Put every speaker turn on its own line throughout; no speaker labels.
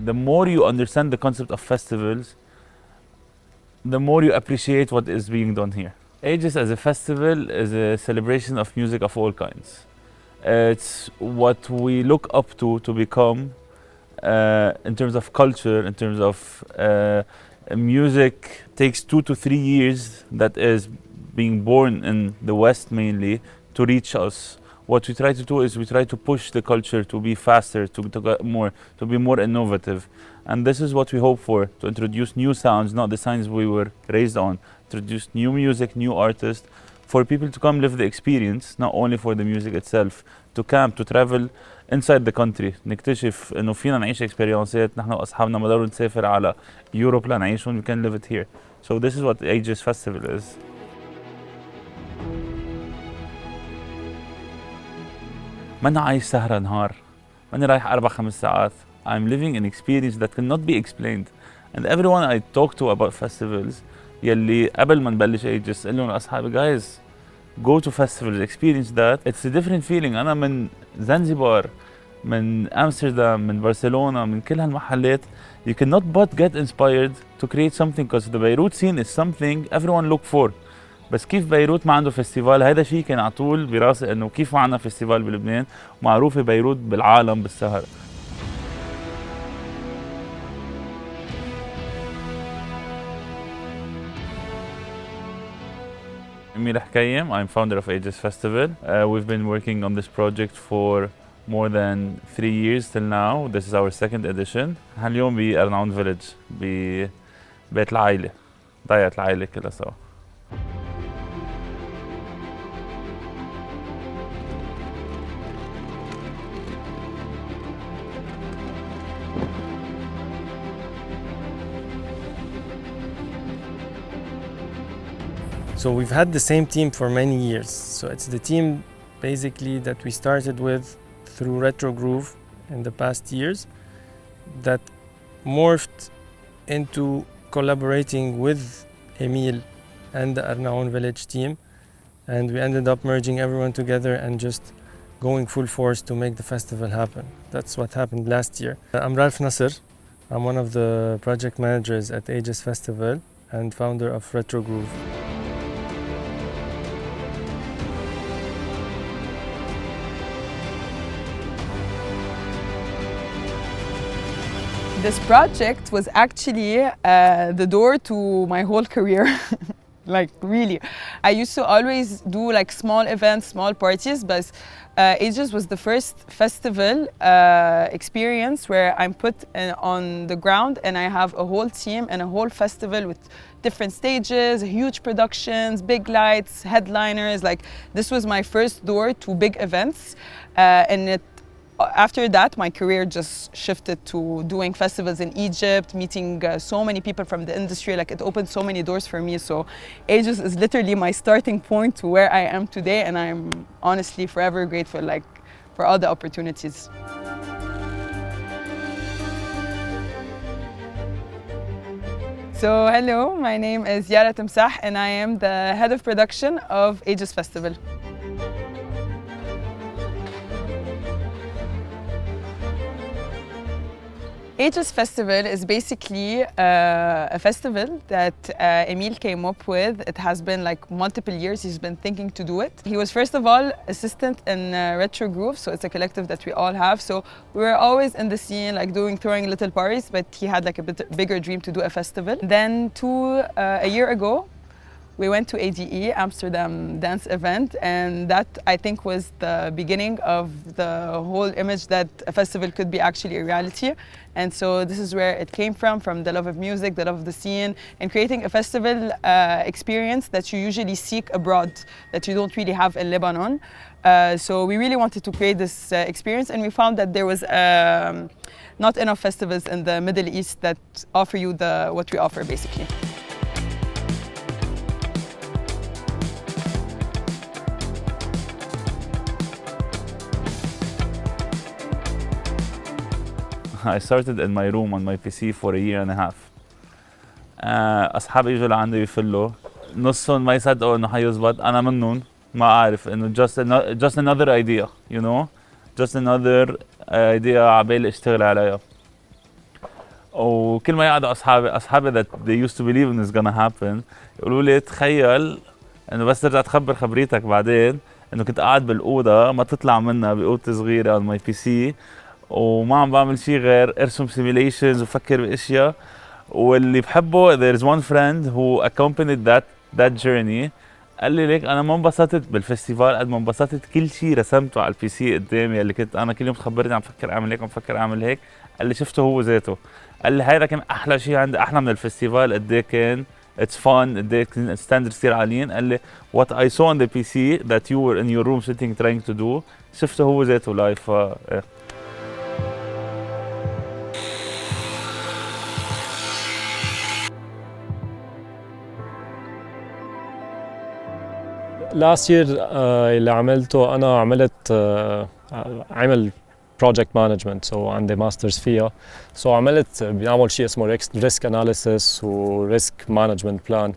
the more you understand the concept of festivals, the more you appreciate what is being done here. Aegis as a festival is a celebration of music of all kinds. It's what we look up to become in terms of culture, in terms of music. Takes 2 to 3 years, that is being born in the West mainly, to reach us. What we try to do is we try to push the culture to be faster, to get more, to be more innovative. And this is what we hope for, to introduce new sounds, not the sounds we were raised on. Introduce new music, new artists, for people to come live the experience, not only for the music itself, to camp, to travel inside the country. نكتشف انه فينا نعيش اكسبيرينسات نحن واصحابنا ما ضروري نسافر على يوروب لنعيشهم, we can live it here. So this is what Aegis Festival is. ماني عايش سهرة نهار، ماني رايح 4-5 ساعات. I'm living an experience that cannot be explained. And everyone I talk to about festivals, يلي قبل ما نبلش Aegis قل لهم لاصحابي guys, go to festivals, experience that. It's a different feeling. أنا من زنزبار، من أمستردام، من برشلونة، من كل هالمحلات. You cannot but get inspired to create something, because the Beirut scene is something everyone look for. بس كيف بيروت ما عنده فestival، هذا شيء كان على طول براسي انه كيف ما عندنا فestival بلبنان، معروفة بيروت بالعالم بالسهر. I'm Rahayel. I'm founder of Aegis Festival. We've been working on this project for more than 3 years till now. This is our second edition. هاليوم ب Arnaoon Village ببيت العائلة، ضيعة العائلة كلها سوا.
So we've had the same team for many years. So it's the team basically that we started with through Retrogroove in the past years that morphed into collaborating with Emil and the Arnaoon Village team. And we ended up merging everyone together and just going full force to make the festival happen. That's what happened last year. I'm Ralph Nasser. I'm one of the project managers at Aegis Festival and founder of Retrogroove.
This project was actually the door to my whole career. Like really, I used to always do like small events, small parties, but Aegis was the first festival experience where I'm put on the ground and I have a whole team and a whole festival with different stages, huge productions, big lights, headliners. Like this was my first door to big events, and after that, my career just shifted to doing festivals in Egypt, meeting so many people from the industry. Like it opened so many doors for me. So Aegis is literally my starting point to where I am today, and I'm honestly forever grateful, like, for all the opportunities. So hello, my name is Yara Timsah, and I am the head of production of Aegis Festival. Aegis Festival is basically a festival that Emil came up with. It has been like multiple years he's been thinking to do it. He was first of all assistant in Retrogroove, so it's a collective that we all have. So we were always in the scene, like throwing little parties, but he had like a bit bigger dream to do a festival. Then a year ago, we went to ADE, Amsterdam Dance Event, and that I think was the beginning of the whole image that a festival could be actually a reality. And so this is where it came from the love of music, the love of the scene, and creating a festival experience that you usually seek abroad, that you don't really have in Lebanon. So we really wanted to create this experience, and we found that there was not enough festivals in the Middle East that offer you what we offer basically.
I started in my room on my PC for a year and a half. أصحابي يجوا لعندي يفلوا، نصهم ما يصدقوا إنه حيزبط، أنا منهم ما أعرف إنه just another idea, you know, just another idea عبالي أشتغل عليها. وكل ما يقعدوا اصحابي that they used to believe in it's gonna happen يقولوا لي تخيل انه بس ترجع تخبر خبريتك بعدين انه كنت قاعد بالاوضه ما تطلع منها باوضتي صغيره على ماي بي سي وما عم بعمل شيء غير ارسم سيميليشنز وفكر باشياء. واللي بحبه there is one friend who accompanied that journey قال لي ليك انا ما انبسطت بالفستيفال قد ما انبسطت كل شيء رسمته على البي سي قدامي اللي كنت انا كل يوم تخبرني عم فكر اعمل هيك عم فكر اعمل هيك. قال لي شفته هو ذاته. قال لي هيدا كان احلى شيء عندي احلى من الفستيفال قد ايه كان it's fun قد ايه كان ستاندرز كثير عاليين. قال لي what I saw on the PC that you were in your room sitting trying to do شفته هو ذاته لايف.
last year اللي عملته أنا عملت عمل project management عندي ماسترز فيها عملت بنعمل شيء اسمه risk analysis و risk management plan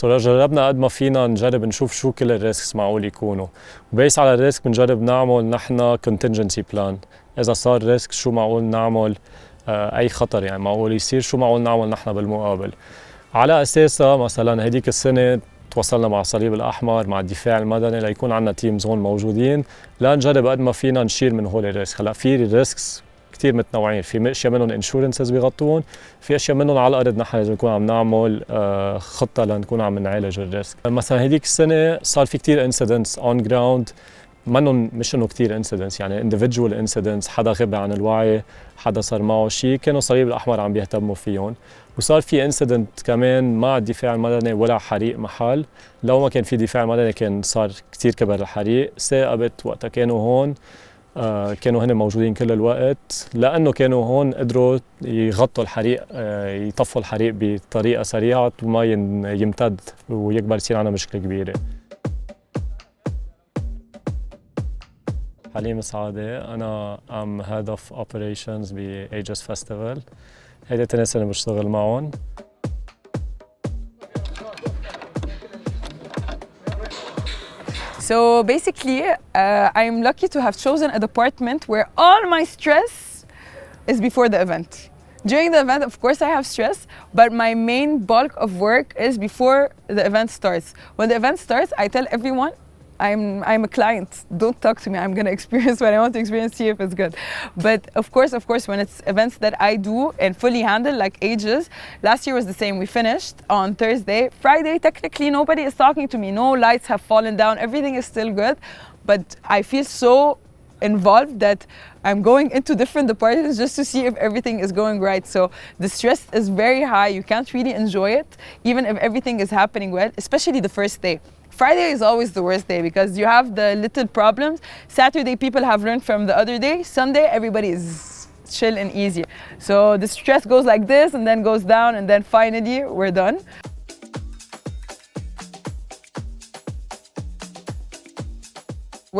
جربنا قد ما فينا نجرب نشوف شو كل الريسكس معقول يكونوا وبيس على الريسك بنجرب نعمل نحن contingency plan إذا صار ريسك شو معقول نعمل أي خطر يعني معقول يصير شو معقول نعمل نحن بالمقابل. على أساسها مثلا هديك السنة تواصلنا مع الصليب الأحمر مع الدفاع المدني ليكون عندنا تيمز هون موجودين لنجرب قد ما فينا نشيل من هول الريسك. هلا في ريسكس كثير متنوعين في اشياء منهم انشورنسز بيغطون في اشياء منهم على الارض نحن لازم نكون عم نعمل خطه لنكون عم نعالج الريسك. مثلا هديك السنه صار في كثير انسيدنتس اون جراوند منهم مش انه كثير انسيدنتس يعني individual انسيدنتس حدا غاب عن الوعي حدا صار معه شيء كانوا الصليب الأحمر عم بيهتموا فيهم. وصار في انسيدنت كمان مع الدفاع المدني ولع حريق محل لو ما كان في دفاع مدني كان صار كثير كبر الحريق. ثاقبت وقتها كانوا هون كانوا هن موجودين كل الوقت لأنه كانوا هون قدروا يغطوا الحريق يطفوا الحريق بطريقة سريعة وما يمتد ويكبر يصير عنا مشكلة كبيرة. حليم سعادة أنا am head of operations ب Aegis Festival. هيدا تاني سنة بشتغل معهم.
So basically, I'm lucky to have chosen a department where all my stress is before the event. During the event, of course, I have stress, but my main bulk of work is before the event starts. When the event starts, I tell everyone, I'm a client. Don't talk to me. I'm gonna experience what I want to experience, see if it's good. But of course, when it's events that I do and fully handle, like Aegis, last year was the same. We finished on Thursday. Friday, technically, nobody is talking to me. No lights have fallen down. Everything is still good. But I feel so involved that I'm going into different departments just to see if everything is going right. So the stress is very high. You can't really enjoy it, even if everything is happening well, especially the first day. Friday is always the worst day because you have the little problems. Saturday, people have learned from the other day. Sunday, everybody is chill and easy. So the stress goes like this and then goes down and then finally we're done.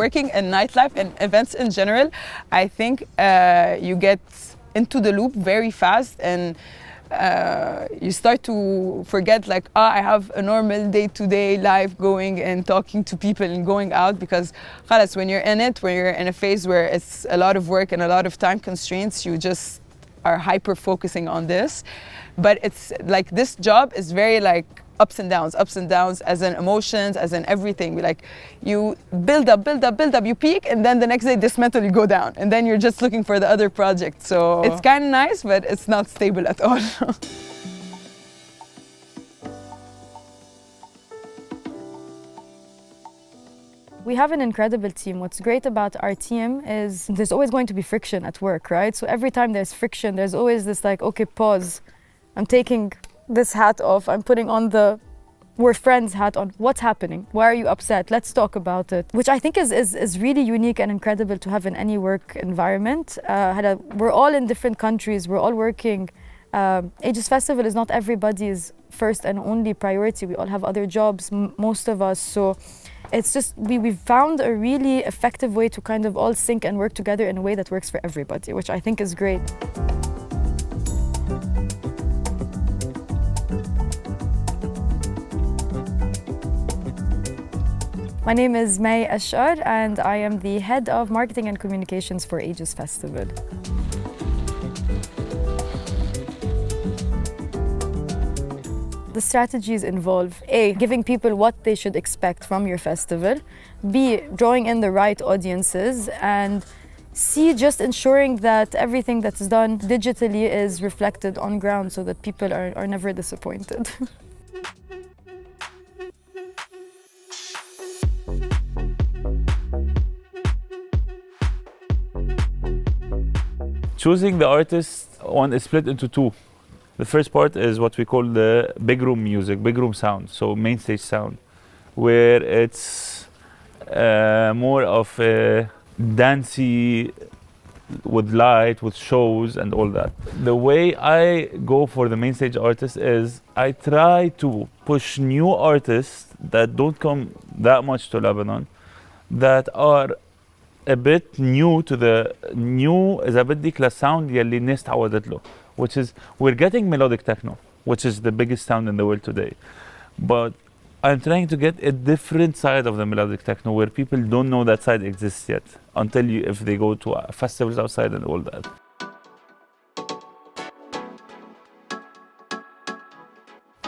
Working in nightlife and events in general, I think you get into the loop very fast and you start to forget like, I have a normal day-to-day life going and talking to people and going out because when you're in it, when you're in a phase where it's a lot of work and a lot of time constraints, you just are hyper-focusing on this. But it's like this job is very like ups and downs as in emotions, as in everything. Like you build up, you peak, and then the next day dismantle, you go down. And then you're just looking for the other project. So it's kind of nice, but it's not stable at all.
We have an incredible team. What's great about our team is there's always going to be friction at work, right? So every time there's friction, there's always this like, okay, pause. I'm taking this hat off, I'm putting on the we're friends hat on. What's happening? Why are you upset? Let's talk about it. Which I think is really unique and incredible to have in any work environment. We're all in different countries, we're all working. Aegis Festival is not everybody's first and only priority. We all have other jobs, most of us. So it's just, we've found a really effective way to kind of all sync and work together in a way that works for everybody, which I think is great. My name is May Ashar and I am the head of marketing and communications for Aegis Festival. the strategies involve A, giving people what they should expect from your festival, B, drawing in the right audiences, and C, just ensuring that everything that's done digitally is reflected on ground so that people are never disappointed.
Choosing the artist, one is split into two. The first part is what we call the big room music, big room sound, so main stage sound, where it's more of a dancey with light, with shows and all that. The way I go for the main stage artist is I try to push new artists that don't come that much to Lebanon, that are a bit new to the new إذا بدك للsound يلي الناس تعودت له, which is we're getting melodic techno, which is the biggest sound in the world today. But I'm trying to get a different side of the melodic techno where people don't know that side exists yet until if they go to festivals outside and all that.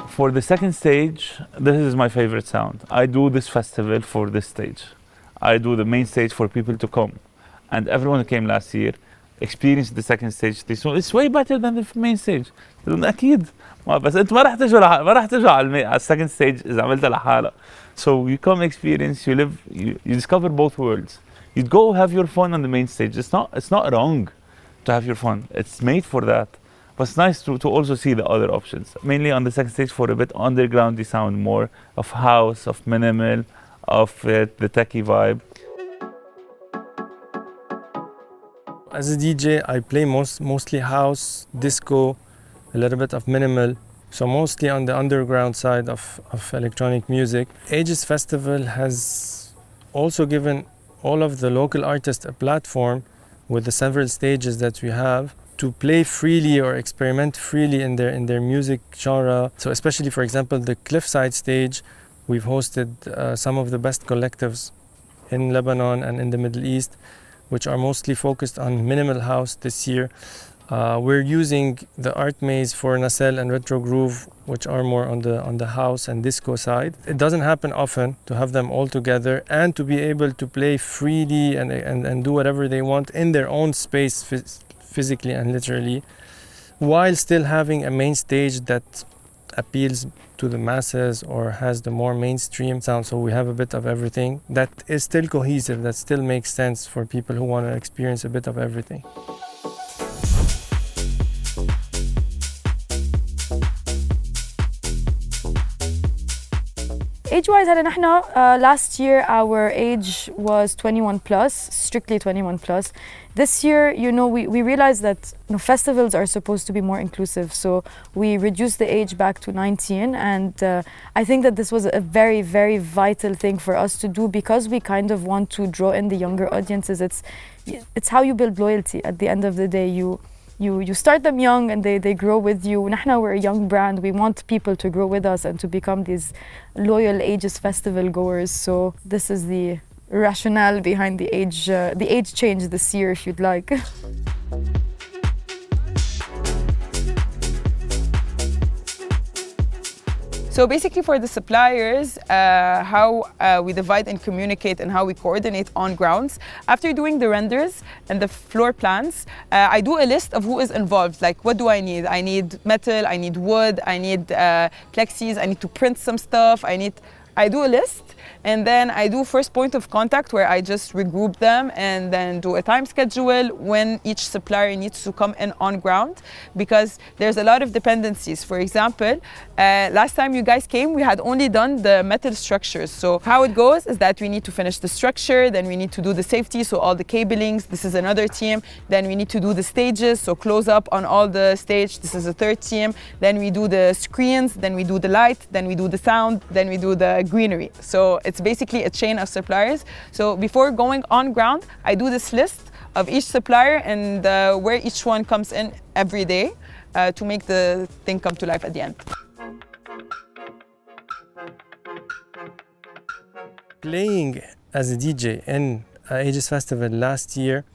For the second stage, this is my favorite sound. I do this festival for this stage. I do the main stage for people to come. And everyone who came last year experienced the second stage. They saw it's way better than the main stage. أكيد. بس أنت ما راح تجوا على second stage إذا عملتها لحالها. So you come experience, you live, you discover both worlds. You go have your fun on the main stage. It's not wrong to have your fun. It's made for that. But it's nice to also see the other options. Mainly on the second stage for a bit undergroundy sound, more of house, of minimal, of the techie vibe.
As a DJ, I play mostly house, disco, a little bit of minimal, so mostly on the underground side of electronic music. Aegis Festival has also given all of the local artists a platform with the several stages that we have to play freely or experiment freely in their music genre. So especially, for example, the Cliffside stage, we've hosted some of the best collectives in Lebanon and in the Middle East, which are mostly focused on minimal house this year. We're using the art maze for Nacelle and Retrogroove, which are more on the house and disco side. It doesn't happen often to have them all together and to be able to play freely and do whatever they want in their own space, physically and literally, while still having a main stage that appeals to the masses or has the more mainstream sound. So we have a bit of everything that is still cohesive, that still makes sense for people who want to experience a bit of everything.
Age-wise, last year our age was 21 plus, strictly 21 plus. This year, we realized that festivals are supposed to be more inclusive, so we reduced the age back to 19, and I think that this was a very, very vital thing for us to do because we kind of want to draw in the younger audiences. It's how you build loyalty. At the end of the day, you start them young and they grow with you. We're a young brand. We want people to grow with us and to become these loyal Aegis Festival goers. So this is the rationale behind the age change this year, if you'd like.
So basically for the suppliers, how we divide and communicate and how we coordinate on grounds. After doing the renders and the floor plans, I do a list of who is involved. Like, what do I need? I need metal, I need wood, I need plexis, I need to print some stuff, I do a list, and then I do first point of contact where I just regroup them and then do a time schedule when each supplier needs to come in on ground, because there's a lot of dependencies. For example, last time you guys came, we had only done the metal structures. So how it goes is that we need to finish the structure, then we need to do the safety, so all the cablings, this is another team. Then we need to do the stages, so close up on all the stage, this is a third team. Then we do the screens, then we do the light, then we do the sound, then we do the greenery. So it's basically a chain of suppliers. So before going on ground, I do this list of each supplier and where each one comes in every day to make the thing come to life at the end.
Playing as a DJ in Aegis Festival last year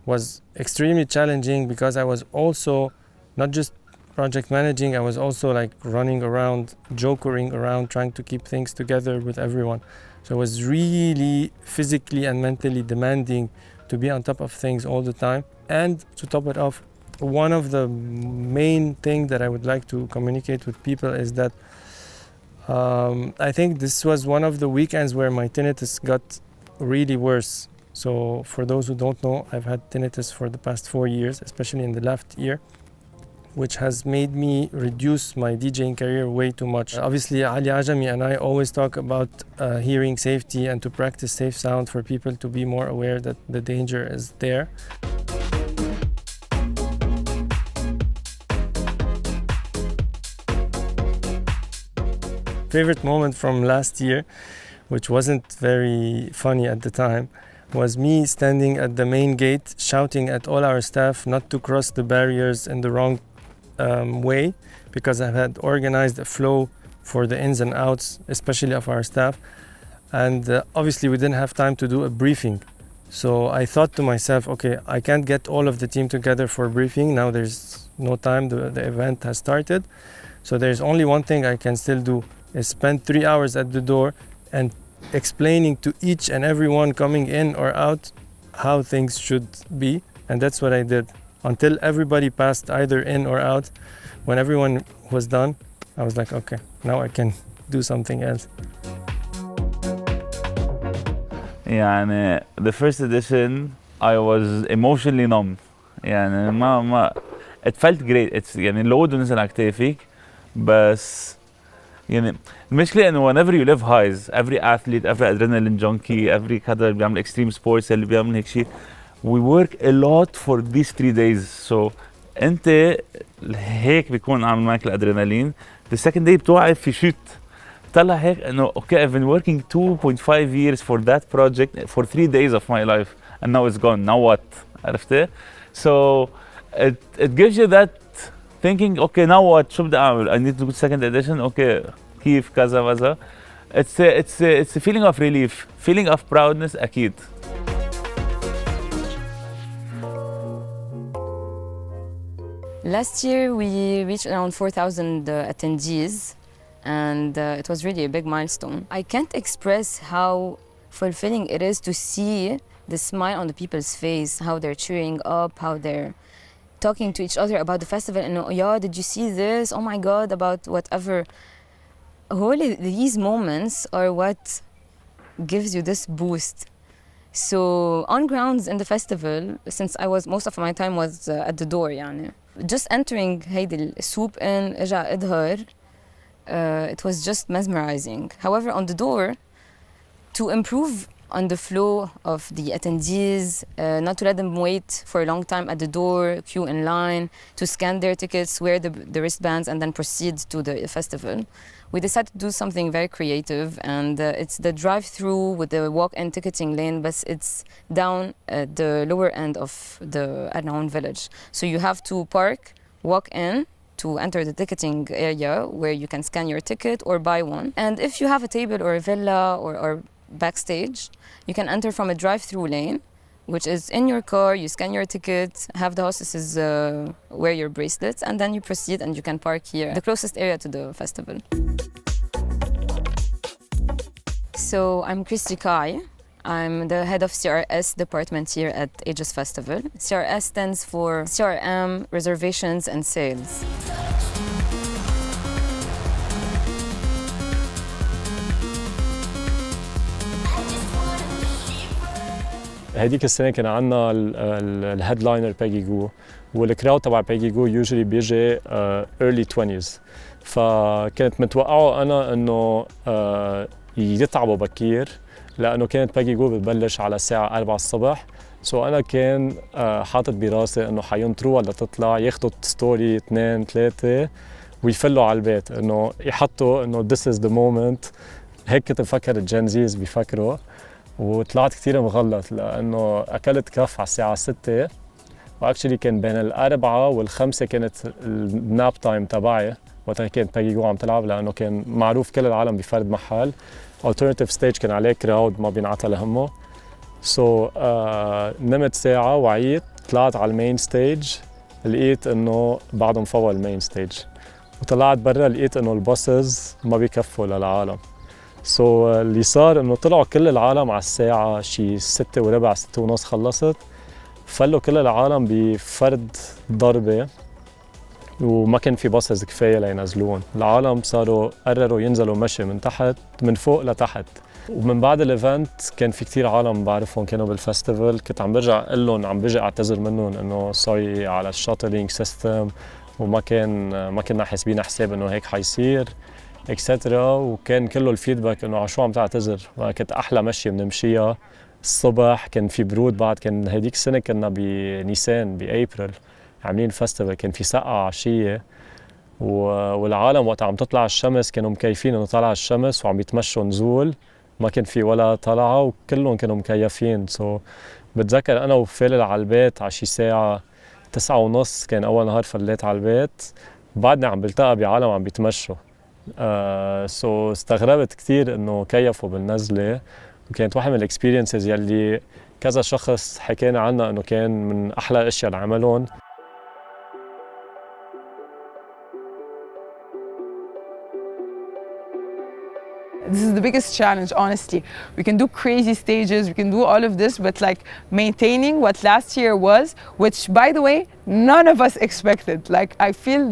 was extremely challenging because I was also not just project managing, I was also like running around, jokering around, trying to keep things together with everyone. So it was really physically and mentally demanding to be on top of things all the time. And to top it off, one of the main things that I would like to communicate with people is that I think this was one of the weekends where my tinnitus got really worse. So for those who don't know, I've had tinnitus for the past 4 years, especially in the left ear, which has made me reduce my DJing career way too much. Obviously, Ali Ajami and I always talk about hearing safety and to practice safe sound for people to be more aware that the danger is there. Favorite moment from last year, which wasn't very funny at the time, was me standing at the main gate shouting at all our staff not to cross the barriers in the wrong way, because I had organized a flow for the ins and outs, especially of our staff. And obviously we didn't have time to do a briefing. So I thought to myself, okay, I can't get all of the team together for a briefing. Now there's no time, the event has started. So there's only one thing I can still do, is spend 3 hours at the door and explaining to each and everyone coming in or out how things should be. And that's what I did until everybody passed either in or out. When everyone was done, I was like, okay, now I can do something else.
يعني the first edition I was emotionally numb. يعني ما it felt great. It's يعني اللود نزل على كتافك بس يعني المشكلة إنه whenever you live highs, every athlete, every adrenaline junkie, every حدا اللي بيعمل extreme sports اللي بيعمل هيك شيء, we work a lot for these 3 days. So أنت هيك بيكون عامل معك الأدرينالين. The second day بتوقف في شوت. طلع هيك إنه okay, I've been working 2.5 years for that project for 3 days of my life and now it's gone. Now what? عرفت؟ So it gives you that thinking, okay, now what? شو بدي أعمل? I need to do second edition. Okay, كيف كذا كذا. It's a feeling of relief, feeling of proudness أكيد.
Last year we reached around 4,000 attendees, and it was really a big milestone. I can't express how fulfilling it is to see the smile on the people's face, how they're cheering up, how they're talking to each other about the festival, and oh yeah, did you see this? Oh my God, about whatever. Holy, these moments are what gives you this boost. So on grounds in the festival, since most of my time was at the door, يعني. Just entering هيدي السوق in إجا إظهر, it was just mesmerizing. However, on the door, to improve on the flow of the attendees, not to let them wait for a long time at the door, queue in line, to scan their tickets, wear the wristbands, and then proceed to the festival. We decided to do something very creative, and it's the drive-through with the walk-in ticketing lane, but it's down at the lower end of the Arnaoon Village. So you have to park, walk in to enter the ticketing area where you can scan your ticket or buy one. And if you have a table or a villa or backstage, you can enter from a drive-through lane, which is in your car. You scan your ticket, have the hostesses wear your bracelets, and then you proceed and you can park here, the closest area to the festival. So I'm Christy Kai. I'm the head of CRS department here at Aegis Festival. CRS stands for CRM, Reservations and Sales.
هديك السنة كان عندنا الهيدلاينر بيجي جو، والكراود تبع بيجي جو يوجولي بيجي early 20s. فكنت متوقعه أنا إنه يتعبوا بكير، لأنه كانت بيجي جو بتبلش على الساعة 4 الصبح. أنا كان حاطط براسي إنه حينطروها لتطلع، ياخدوا ستوري 2 3 ويفلوا على البيت، إنه يحطوا إنه this is the moment. هيك كنت بفكر الجنزيز بيفكروا، وطلعت كتير مغلط لأنه أكلت كف على الساعة 6، وأكشلي كان بين 4 و5 كانت الناب تايم تبعي وقتها كانت بيجي جو عم تلعب، لأنه كان معروف كل العالم بفرد محل. alternative stage كان عليه كراود ما بينعطى لهمه. نمت ساعة وعيت، طلعت على المين ستيج، لقيت إنه بعدهم فوق المين ستيج، وطلعت برا لقيت إنه الباسز ما بيكفوا للعالم. اللي صار إنه طلعوا كل العالم على الساعة شي 6:15 6:30 خلصت، فلوا كل العالم بفرد ضربة، وما كان في باصز كفاية لينزلون. العالم صاروا قرروا ينزلوا مشي من تحت من فوق لتحت. ومن بعد الايفنت كان في كتير عالم بعرفهم كانوا بالفستيفال، كنت عم برجع اقول لهم عم بيجي اعتذر منهم انه سوري على الشاتلينج سيستم، وما كنا حاسبين حساب انه هيك حيصير اكسترا. وكان كله الفيدباك انه على شو عم تعتذر، كانت احلى مشي بنمشيها الصبح، كان في برود بعد، كان هيديك السنه كنا بنيسان بأبريل عاملين فستيفال، كان في سقعة عشية، والعالم وقت عم تطلع الشمس كانوا مكيفين انه طلع الشمس وعم يتمشوا نزول، ما كان في ولا طلعة وكلهم كانوا مكيفين. بتذكر انا وفالل على البيت على شي ساعة 9:30 كان اول نهار فليت على البيت، بعدني عم بلتقى بعالم عم بيتمشوا. استغربت كثير انه كيفوا بالنزلة، وكانت واحدة من الاكسبيرينسز يلي كذا شخص حكينا عنها انه كان من احلى الاشياء اللي عملهم.
This is the biggest challenge, honestly. We can do crazy stages, we can do all of this, but like maintaining what last year was, which by the way, none of us expected. Like I feel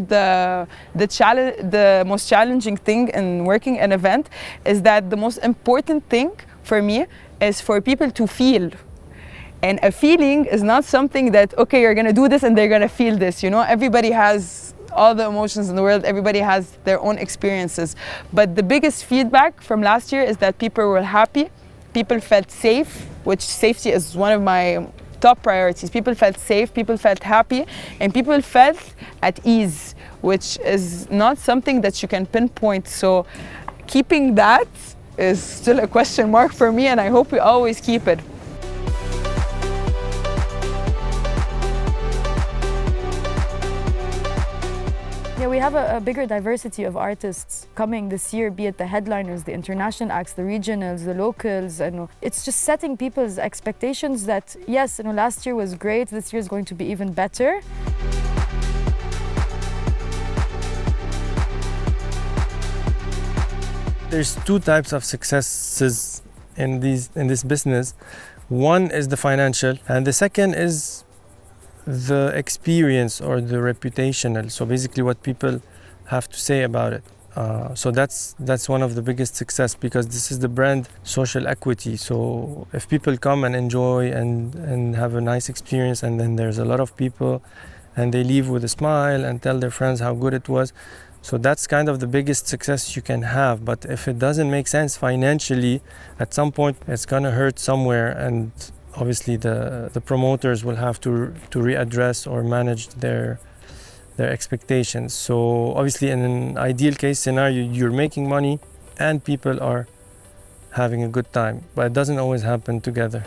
the most challenging thing in working an event is that the most important thing for me is for people to feel. And a feeling is not something that, okay, you're gonna do this and they're gonna feel this, you know? Everybody has all the emotions in the world, everybody has their own experiences. But the biggest feedback from last year is that people were happy, people felt safe, which safety is one of my top priorities. People felt safe, people felt happy, and people felt at ease, which is not something that you can pinpoint. So keeping that is still a question mark for me, and I hope we always keep it.
Yeah, we have a bigger diversity of artists coming this year, be it the headliners, the international acts, the regionals, the locals, and it's just setting people's expectations that, yes, last year was great, this year is going to be even better.
There's two types of successes in this business. One is the financial, and the second is the experience or the reputational. So basically what people have to say about it. So that's one of the biggest success, because this is the brand social equity. So if people come and enjoy and have a nice experience, and then there's a lot of people and they leave with a smile and tell their friends how good it was, so that's kind of the biggest success you can have. But if it doesn't make sense financially, at some point it's gonna hurt somewhere, and obviously the promoters will have to readdress or manage their expectations. So obviously in an ideal case scenario, you're making money and people are having a good time, but it doesn't always happen together.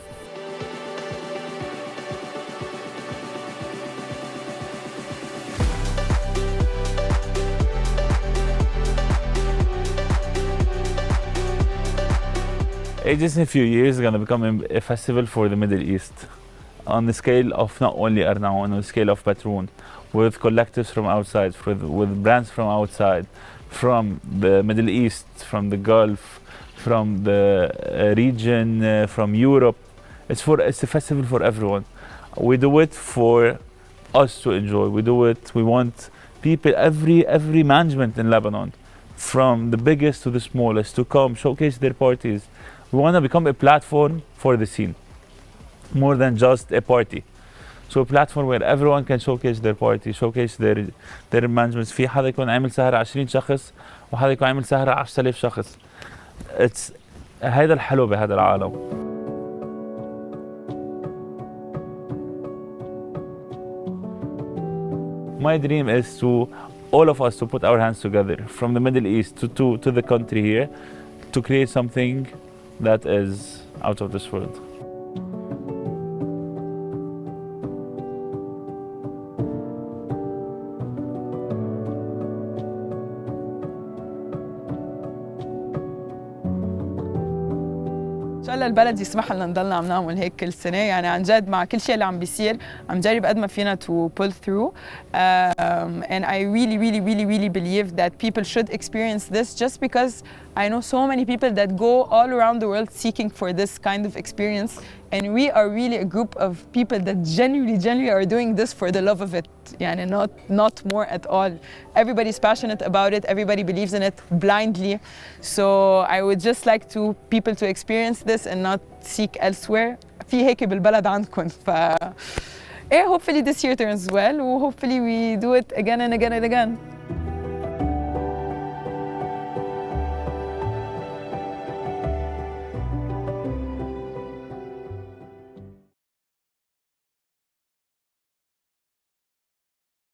Aegis in a few years is going to become a festival for the Middle East on the scale of not only Arnaoon, on the scale of Batroun, with collectives from outside, with brands from outside, from the Middle East, from the Gulf, from the region, from Europe. It's a festival for everyone. We do it for us to enjoy. We want people, every management in Lebanon, from the biggest to the smallest, to come showcase their parties. We want to become a platform for the scene, more than just a party. So a platform where everyone can showcase their party, showcase their management. في حدا يكون عامل سهرة 20 شخص، وحدا يكون عامل سهرة 10,000 شخص. هيدا الحلو بهذا العالم. My dream is to all of us to put our hands together, from the Middle East to the country here, to create something that is out of this world.
So شاء الله البلد يسمح لنا نضلنا عم نعمل هيك كل سنة يعني عن جد مع كل شيء اللي عم بيصير عم نجرب قد ما فينا to pull through and I really believe that people should experience this just because I know so many people that go all around the world seeking for this kind of experience and we are really a group of people that genuinely are doing this for the love of it يعني not more at all. Everybody's passionate about it, everybody believes in it blindly, so I would just like people to experience this and not seek elsewhere. في هيك بالبلد عندكم ف hopefully this year turns well and hopefully we do it again and again and again.